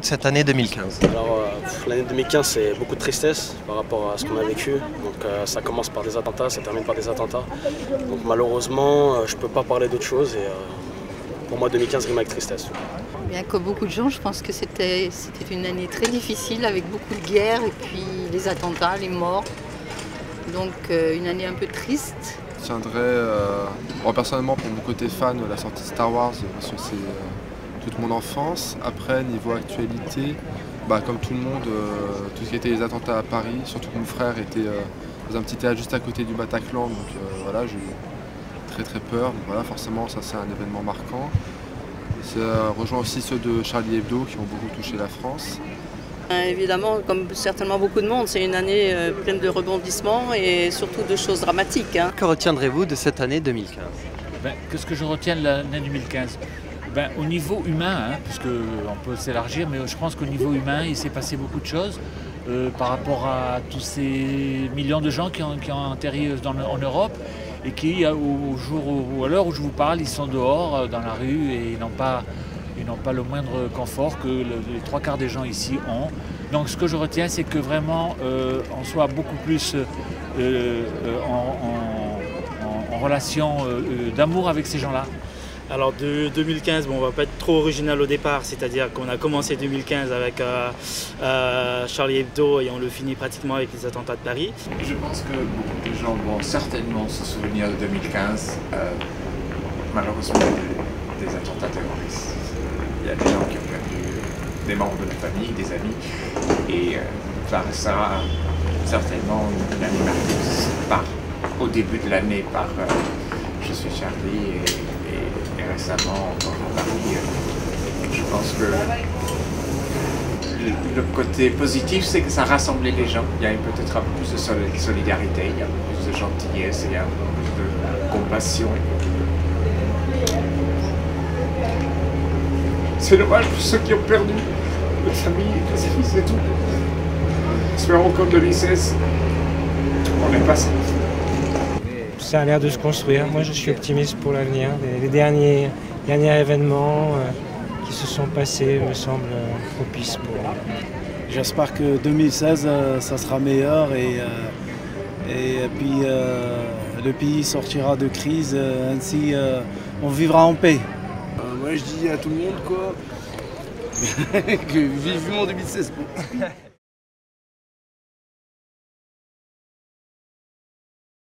de cette année 2015? Alors, l'année 2015, c'est beaucoup de tristesse par rapport à ce qu'on a vécu. Donc, ça commence par des attentats, ça termine par des attentats. Donc, malheureusement, je ne peux pas parler d'autre chose. Et pour moi, 2015 rime avec tristesse. Bien, comme beaucoup de gens, je pense que c'était une année très difficile avec beaucoup de guerres et puis les attentats, les morts. Donc, une année un peu triste. Je tiendrai, moi personnellement, pour mon côté fan, la sortie de Star Wars, parce que c'est toute mon enfance. Après, niveau actualité, comme tout le monde, tout ce qui était les attentats à Paris, surtout que mon frère était dans un petit théâtre juste à côté du Bataclan, donc voilà, j'ai eu très très peur. Donc voilà, forcément, ça c'est un événement marquant. Ça rejoint aussi ceux de Charlie Hebdo qui ont beaucoup touché la France. Évidemment, comme certainement beaucoup de monde, c'est une année pleine de rebondissements et surtout de choses dramatiques. Que retiendrez-vous de cette année 2015? Qu'est-ce que je retiens de l'année 2015? Au niveau humain, puisqu'on peut s'élargir, mais je pense qu'au niveau humain, il s'est passé beaucoup de choses par rapport à tous ces millions de gens qui ont atterri en Europe et qui, au jour ou à l'heure où je vous parle, ils sont dehors dans la rue et ils n'ont pas le moindre confort que les trois quarts des gens ici ont. Donc ce que je retiens, c'est que vraiment on soit beaucoup plus en relation d'amour avec ces gens-là. Alors de 2015, on ne va pas être trop original au départ, c'est-à-dire qu'on a commencé 2015 avec Charlie Hebdo et on le finit pratiquement avec les attentats de Paris. Je pense que beaucoup de gens vont certainement se souvenir de 2015, malheureusement des attentats terroristes. Il y a des gens qui ont perdu des membres de la famille, des amis, et ça restera certainement une année marquée au début de l'année par Je suis Charlie et récemment encore à Paris. Je pense que le côté positif, c'est que ça rassemblait les gens. Il y a peut-être un peu plus de solidarité, il y a un peu plus de gentillesse, il y a un peu plus de compassion. C'est dommage pour ceux qui ont perdu leur famille et leurs amis, c'est tout. Espérons qu'en 2016, on est passé. Ça a l'air de se construire. Moi, je suis optimiste pour l'avenir. Les derniers événements qui se sont passés me semblent propices pour. J'espère que 2016, ça sera meilleur et puis le pays sortira de crise. Ainsi, on vivra en paix. Moi, je dis à tout le monde, que vivement 2016.